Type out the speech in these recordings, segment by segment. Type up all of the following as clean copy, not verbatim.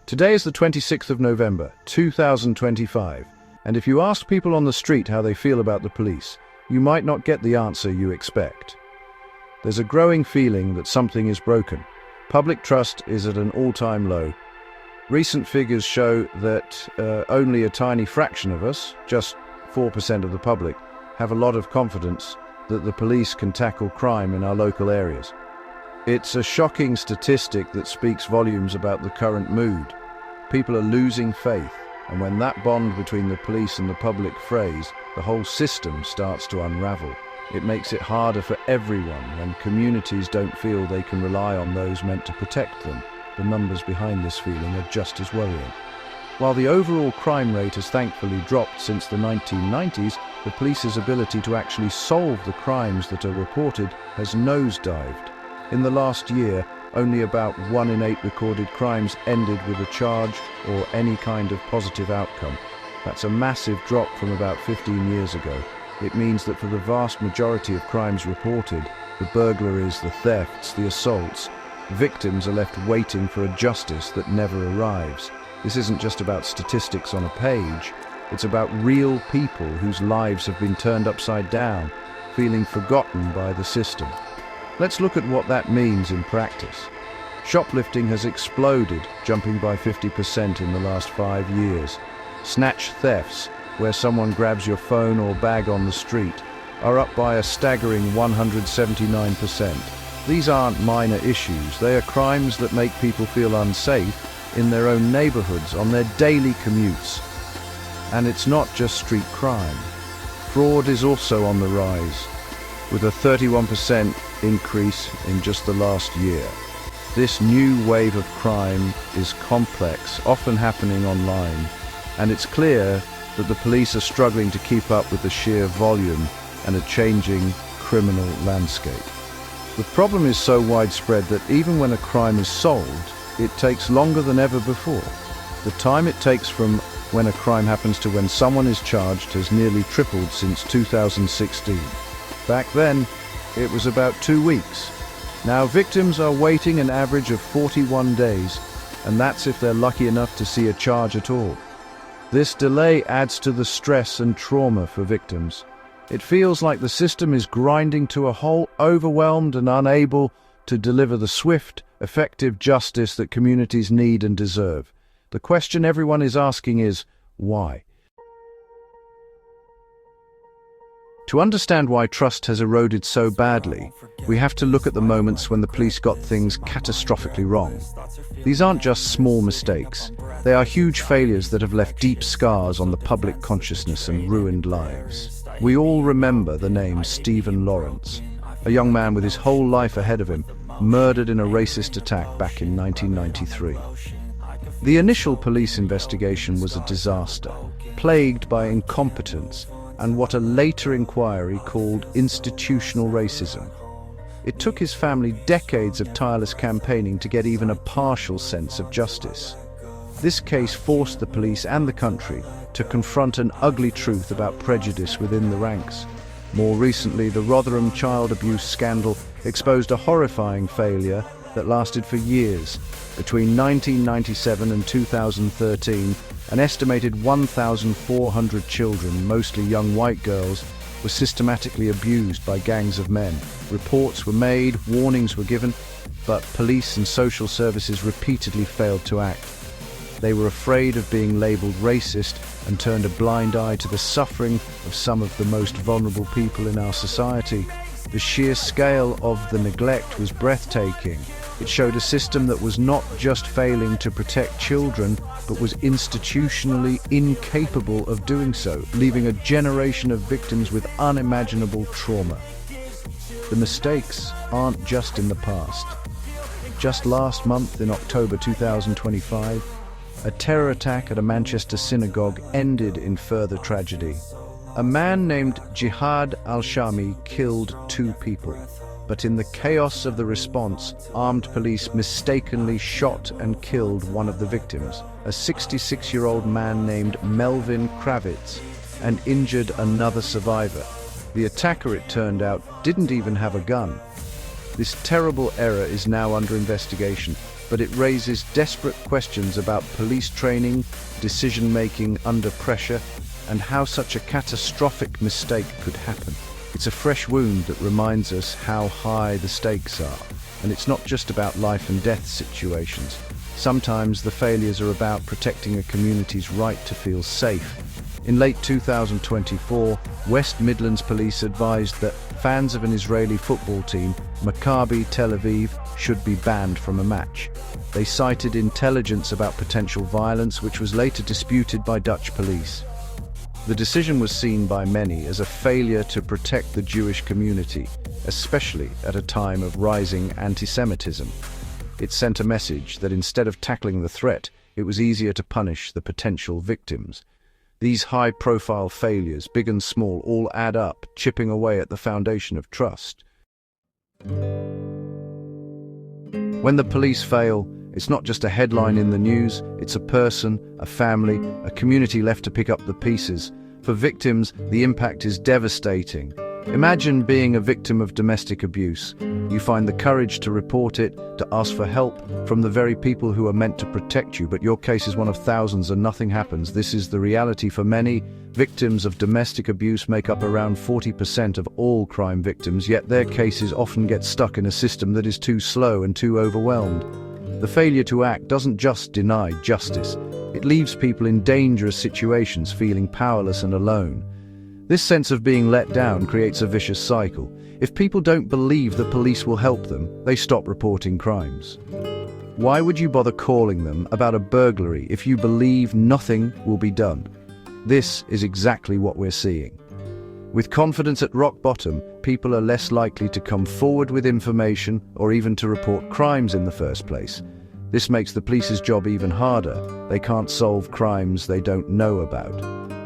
Today is the 26th of November, 2025, and if you ask people on the street how they feel about the police, you might not get the answer you expect. There's a growing feeling that something is broken. Public trust is at an all-time low. Recent figures show that only a tiny fraction of us, just 4% of the public, have a lot of confidence that the police can tackle crime in our local areas. It's a shocking statistic that speaks volumes about the current mood. People are losing faith, and when that bond between the police and the public frays, the whole system starts to unravel. It makes it harder for everyone when communities don't feel they can rely on those meant to protect them. The numbers behind this feeling are just as worrying. While the overall crime rate has thankfully dropped since the 1990s, the police's ability to actually solve the crimes that are reported has nosedived. In the last year, only about 1 in 8 recorded crimes ended with a charge or any kind of positive outcome. That's a massive drop from about 15 years ago. It means that for the vast majority of crimes reported, the burglaries, the thefts, the assaults, victims are left waiting for a justice that never arrives. This isn't just about statistics on a page, it's about real people whose lives have been turned upside down, feeling forgotten by the system. Let's look at what that means in practice. Shoplifting has exploded, jumping by 50% in the last 5 years. Snatch thefts, where someone grabs your phone or bag on the street, are up by a staggering 179%. These aren't minor issues, they are crimes that make people feel unsafe in their own neighborhoods, on their daily commutes. And it's not just street crime. Fraud is also on the rise, with a 31% increase in just the last year. This new wave of crime is complex, often happening online, and it's clear that the police are struggling to keep up with the sheer volume and a changing criminal landscape. The problem is so widespread that even when a crime is solved, it takes longer than ever before. The time it takes from when a crime happens to when someone is charged has nearly tripled since 2016. Back then, it was about 2 weeks. Now victims are waiting an average of 41 days, and that's if they're lucky enough to see a charge at all. This delay adds to the stress and trauma for victims. It feels like the system is grinding to a halt, overwhelmed and unable to deliver the swift, effective justice that communities need and deserve. The question everyone is asking is, why? To understand why trust has eroded so badly, we have to look at the moments when the police got things catastrophically wrong. These aren't just small mistakes. They are huge failures that have left deep scars on the public consciousness and ruined lives. We all remember the name Stephen Lawrence, a young man with his whole life ahead of him, murdered in a racist attack back in 1993. The initial police investigation was a disaster, plagued by incompetence and what a later inquiry called institutional racism. It took his family decades of tireless campaigning to get even a partial sense of justice. This case forced the police and the country to confront an ugly truth about prejudice within the ranks. More recently, the Rotherham child abuse scandal exposed a horrifying failure that lasted for years. Between 1997 and 2013, an estimated 1,400 children, mostly young white girls, were systematically abused by gangs of men. Reports were made, warnings were given, but police and social services repeatedly failed to act. They were afraid of being labeled racist and turned a blind eye to the suffering of some of the most vulnerable people in our society. The sheer scale of the neglect was breathtaking. It showed a system that was not just failing to protect children, but was institutionally incapable of doing so, leaving a generation of victims with unimaginable trauma. The mistakes aren't just in the past. Just last month, in October 2025, a terror attack at a Manchester synagogue ended in further tragedy. A man named Jihad al-Shami killed 2 people. But in the chaos of the response, armed police mistakenly shot and killed one of the victims, a 66-year-old man named Melvin Kravitz, and injured another survivor. The attacker, it turned out, didn't even have a gun. This terrible error is now under investigation, but it raises desperate questions about police training, decision-making under pressure, and how such a catastrophic mistake could happen. It's a fresh wound that reminds us how high the stakes are. And it's not just about life and death situations. Sometimes the failures are about protecting a community's right to feel safe. In late 2024, West Midlands Police advised that fans of an Israeli football team, Maccabi Tel Aviv, should be banned from a match. They cited intelligence about potential violence, which was later disputed by Dutch police. The decision was seen by many as a failure to protect the Jewish community, especially at a time of rising anti-Semitism. It sent a message that instead of tackling the threat, it was easier to punish the potential victims. These high-profile failures, big and small, all add up, chipping away at the foundation of trust. When the police fail, it's not just a headline in the news, it's a person, a family, a community left to pick up the pieces. For victims, the impact is devastating. Imagine being a victim of domestic abuse. You find the courage to report it, to ask for help from the very people who are meant to protect you, but your case is one of thousands and nothing happens. This is the reality for many. Victims of domestic abuse make up around 40% of all crime victims, yet their cases often get stuck in a system that is too slow and too overwhelmed. The failure to act doesn't just deny justice, it leaves people in dangerous situations feeling powerless and alone. This sense of being let down creates a vicious cycle. If people don't believe the police will help them, they stop reporting crimes. Why would you bother calling them about a burglary if you believe nothing will be done? This is exactly what we're seeing. With confidence at rock bottom, people are less likely to come forward with information or even to report crimes in the first place. This makes the police's job even harder. They can't solve crimes they don't know about.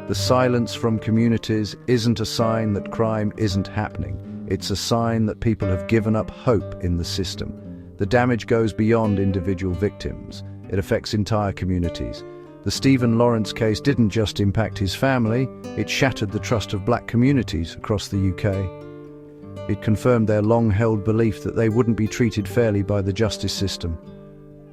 The silence from communities isn't a sign that crime isn't happening. It's a sign that people have given up hope in the system. The damage goes beyond individual victims. It affects entire communities. The Stephen Lawrence case didn't just impact his family, it shattered the trust of black communities across the UK. It confirmed their long-held belief that they wouldn't be treated fairly by the justice system.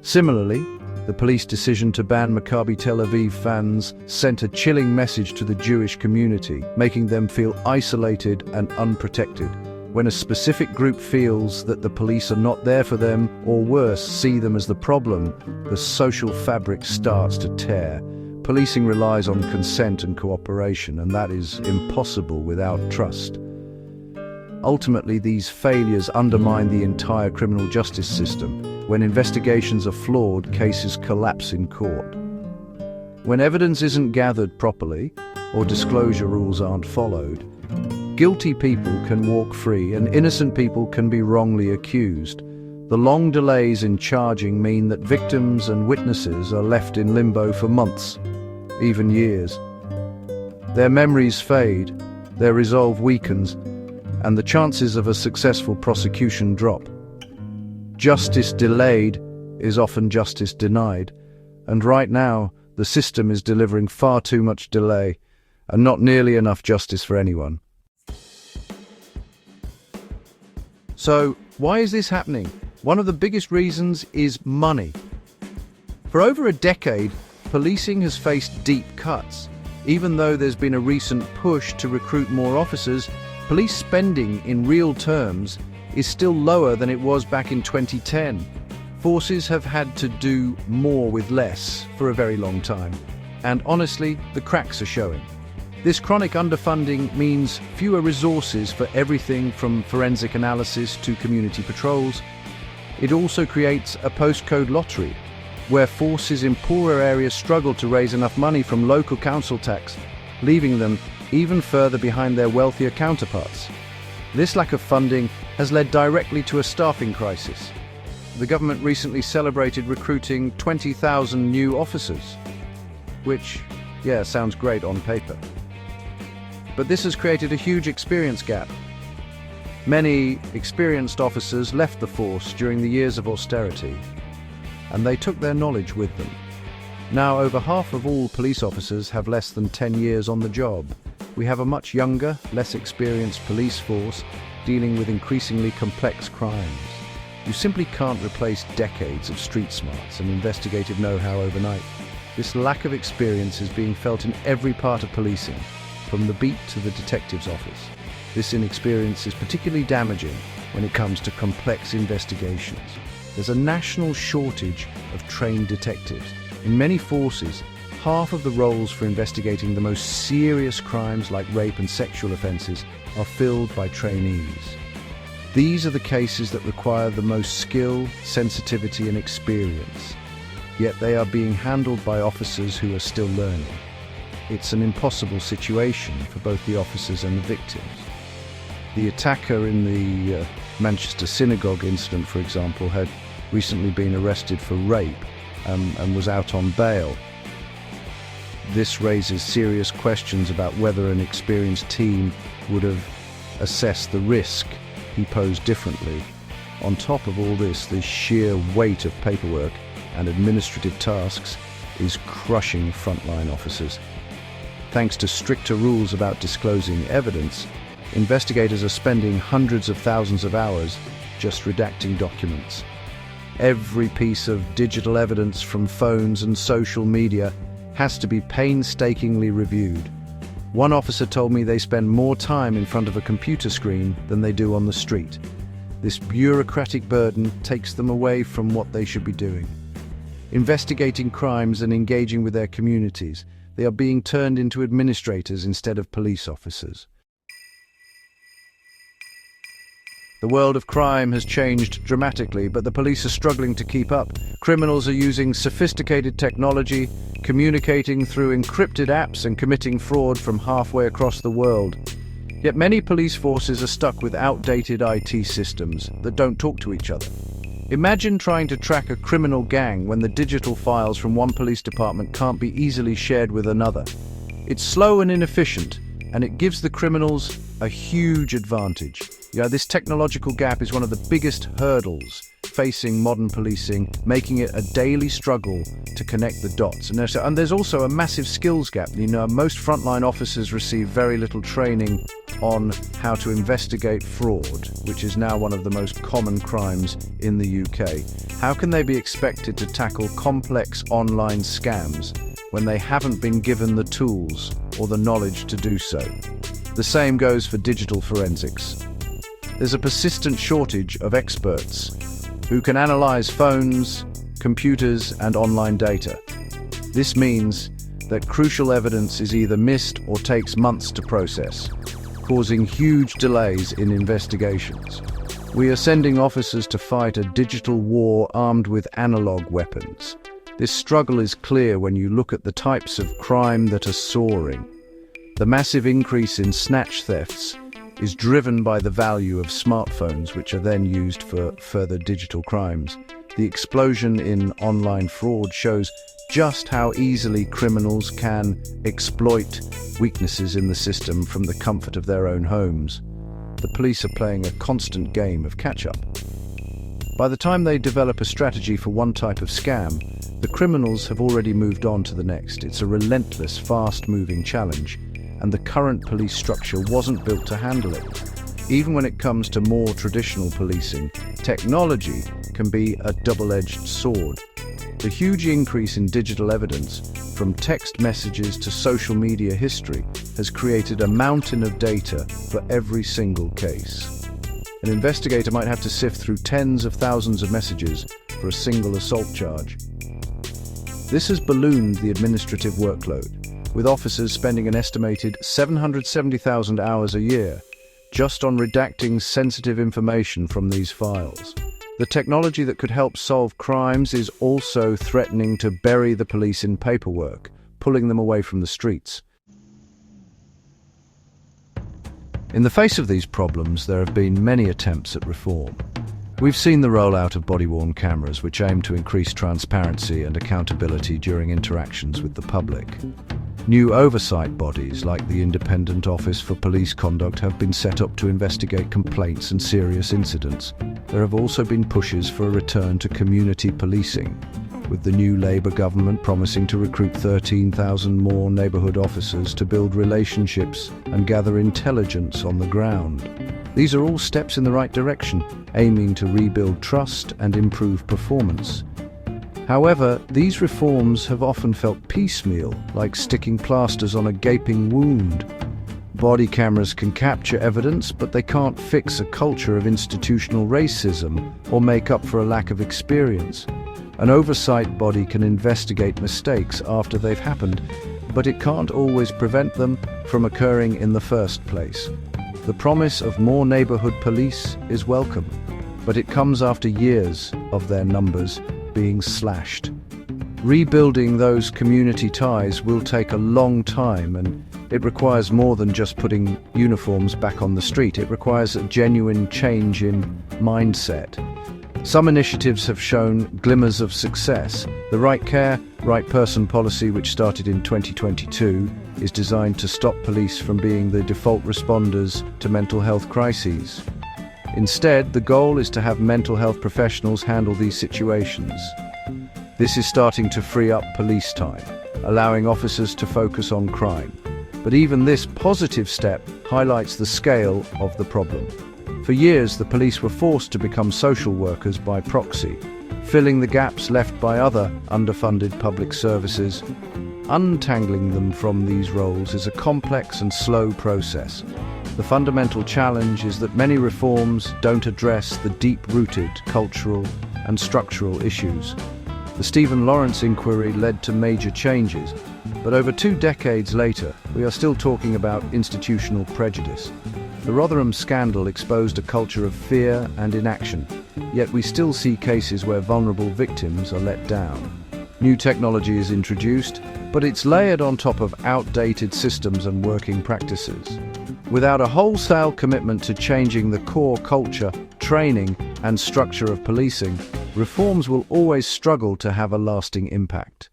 Similarly, the police decision to ban Maccabi Tel Aviv fans sent a chilling message to the Jewish community, making them feel isolated and unprotected. When a specific group feels that the police are not there for them, or worse, see them as the problem, the social fabric starts to tear. Policing relies on consent and cooperation, and that is impossible without trust. Ultimately, these failures undermine the entire criminal justice system. When investigations are flawed, cases collapse in court. When evidence isn't gathered properly, or disclosure rules aren't followed, guilty people can walk free and innocent people can be wrongly accused. The long delays in charging mean that victims and witnesses are left in limbo for months, even years. Their memories fade, their resolve weakens, and the chances of a successful prosecution drop. Justice delayed is often justice denied, and right now the system is delivering far too much delay and not nearly enough justice for anyone. So, why is this happening? One of the biggest reasons is money. For over a decade, policing has faced deep cuts. Even though there's been a recent push to recruit more officers, police spending in real terms is still lower than it was back in 2010. Forces have had to do more with less for a very long time. And honestly, the cracks are showing. This chronic underfunding means fewer resources for everything from forensic analysis to community patrols. It also creates a postcode lottery, where forces in poorer areas struggle to raise enough money from local council tax, leaving them even further behind their wealthier counterparts. This lack of funding has led directly to a staffing crisis. The government recently celebrated recruiting 20,000 new officers, which, sounds great on paper. But this has created a huge experience gap. Many experienced officers left the force during the years of austerity, and they took their knowledge with them. Now, over half of all police officers have less than 10 years on the job. We have a much younger, less experienced police force, dealing with increasingly complex crimes. You simply can't replace decades of street smarts and investigative know-how overnight. This lack of experience is being felt in every part of policing, from the beat to the detective's office. This inexperience is particularly damaging when it comes to complex investigations. There's a national shortage of trained detectives. In many forces, half of the roles for investigating the most serious crimes like rape and sexual offences are filled by trainees. These are the cases that require the most skill, sensitivity and experience, yet they are being handled by officers who are still learning. It's an impossible situation for both the officers and the victims. The attacker in the Manchester synagogue incident, for example, had recently been arrested for rape and was out on bail. This raises serious questions about whether an experienced team would have assessed the risk he posed differently. On top of all this, the sheer weight of paperwork and administrative tasks is crushing frontline officers. Thanks to stricter rules about disclosing evidence, investigators are spending hundreds of thousands of hours just redacting documents. Every piece of digital evidence from phones and social media has to be painstakingly reviewed. One officer told me they spend more time in front of a computer screen than they do on the street. This bureaucratic burden takes them away from what they should be doing. Investigating crimes and engaging with their communities, they are being turned into administrators instead of police officers. The world of crime has changed dramatically, but the police are struggling to keep up. Criminals are using sophisticated technology, communicating through encrypted apps and committing fraud from halfway across the world. Yet many police forces are stuck with outdated IT systems that don't talk to each other. Imagine trying to track a criminal gang when the digital files from one police department can't be easily shared with another. It's slow and inefficient, and it gives the criminals a huge advantage. This technological gap is one of the biggest hurdles facing modern policing, making it a daily struggle to connect the dots. And there's also a massive skills gap. Most frontline officers receive very little training on how to investigate fraud, which is now one of the most common crimes in the UK. How can they be expected to tackle complex online scams when they haven't been given the tools or the knowledge to do so? The same goes for digital forensics. There's a persistent shortage of experts who can analyze phones, computers, and online data. This means that crucial evidence is either missed or takes months to process, causing huge delays in investigations. We are sending officers to fight a digital war armed with analog weapons. This struggle is clear when you look at the types of crime that are soaring. The massive increase in snatch thefts is driven by the value of smartphones, which are then used for further digital crimes. The explosion in online fraud shows just how easily criminals can exploit weaknesses in the system from the comfort of their own homes. The police are playing a constant game of catch-up. By the time they develop a strategy for one type of scam, the criminals have already moved on to the next. It's a relentless, fast-moving challenge, and the current police structure wasn't built to handle it. Even when it comes to more traditional policing, technology can be a double-edged sword. The huge increase in digital evidence, from text messages to social media history, has created a mountain of data for every single case. An investigator might have to sift through tens of thousands of messages for a single assault charge. This has ballooned the administrative workload, with officers spending an estimated 770,000 hours a year just on redacting sensitive information from these files. The technology that could help solve crimes is also threatening to bury the police in paperwork, pulling them away from the streets. In the face of these problems, there have been many attempts at reform. We've seen the rollout of body-worn cameras, which aim to increase transparency and accountability during interactions with the public. New oversight bodies like the Independent Office for Police Conduct have been set up to investigate complaints and serious incidents. There have also been pushes for a return to community policing, with the new Labour government promising to recruit 13,000 more neighbourhood officers to build relationships and gather intelligence on the ground. These are all steps in the right direction, aiming to rebuild trust and improve performance. However, these reforms have often felt piecemeal, like sticking plasters on a gaping wound. Body cameras can capture evidence, but they can't fix a culture of institutional racism or make up for a lack of experience. An oversight body can investigate mistakes after they've happened, but it can't always prevent them from occurring in the first place. The promise of more neighborhood police is welcome, but it comes after years of their numbers being slashed. Rebuilding those community ties will take a long time, and it requires more than just putting uniforms back on the street. It requires a genuine change in mindset. Some initiatives have shown glimmers of success. The Right Care, Right Person policy, which started in 2022, is designed to stop police from being the default responders to mental health crises. Instead, the goal is to have mental health professionals handle these situations. This is starting to free up police time, allowing officers to focus on crime. But even this positive step highlights the scale of the problem. For years, the police were forced to become social workers by proxy, filling the gaps left by other underfunded public services. Untangling them from these roles is a complex and slow process. The fundamental challenge is that many reforms don't address the deep-rooted cultural and structural issues. The Stephen Lawrence inquiry led to major changes, but over 2 decades later, we are still talking about institutional prejudice. The Rotherham scandal exposed a culture of fear and inaction, yet we still see cases where vulnerable victims are let down. New technology is introduced, but it's layered on top of outdated systems and working practices. Without a wholesale commitment to changing the core culture, training, and structure of policing, reforms will always struggle to have a lasting impact.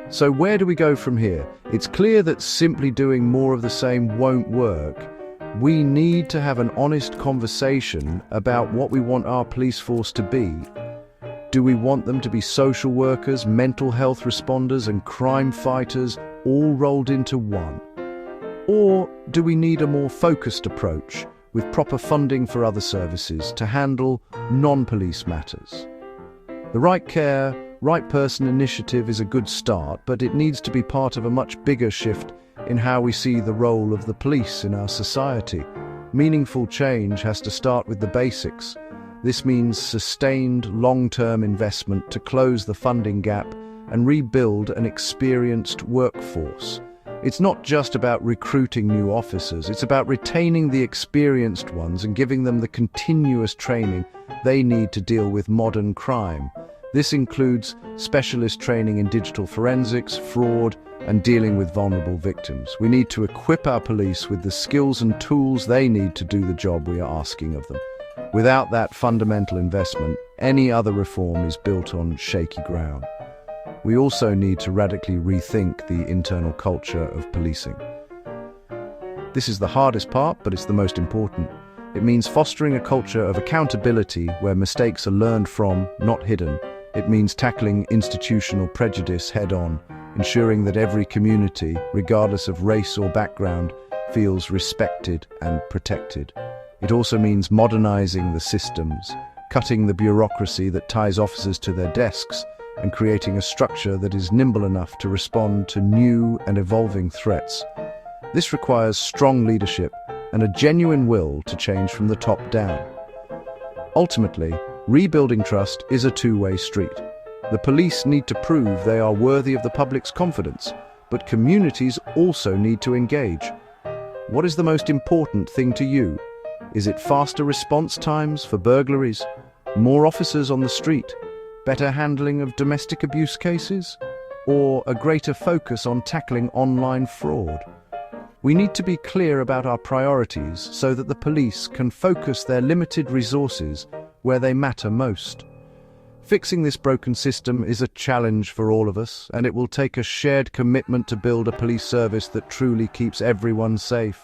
So where do we go from here? It's clear that simply doing more of the same won't work. We need to have an honest conversation about what we want our police force to be. Do we want them to be social workers, mental health responders, and crime fighters, all rolled into one? Or do we need a more focused approach, with proper funding for other services to handle non-police matters? The Right Care, Right Person initiative is a good start, but it needs to be part of a much bigger shift in how we see the role of the police in our society. Meaningful change has to start with the basics. This means sustained, long-term investment to close the funding gap and rebuild an experienced workforce. It's not just about recruiting new officers, it's about retaining the experienced ones and giving them the continuous training they need to deal with modern crime. This includes specialist training in digital forensics, fraud, and dealing with vulnerable victims. We need to equip our police with the skills and tools they need to do the job we are asking of them. Without that fundamental investment, any other reform is built on shaky ground. We also need to radically rethink the internal culture of policing. This is the hardest part, but it's the most important. It means fostering a culture of accountability where mistakes are learned from, not hidden. It means tackling institutional prejudice head-on, ensuring that every community, regardless of race or background, feels respected and protected. It also means modernizing the systems, cutting the bureaucracy that ties officers to their desks, and creating a structure that is nimble enough to respond to new and evolving threats. This requires strong leadership and a genuine will to change from the top down. Ultimately, rebuilding trust is a two-way street. The police need to prove they are worthy of the public's confidence, but communities also need to engage. What is the most important thing to you? Is it faster response times for burglaries, more officers on the street, better handling of domestic abuse cases, or a greater focus on tackling online fraud? We need to be clear about our priorities so that the police can focus their limited resources where they matter most. Fixing this broken system is a challenge for all of us, and it will take a shared commitment to build a police service that truly keeps everyone safe.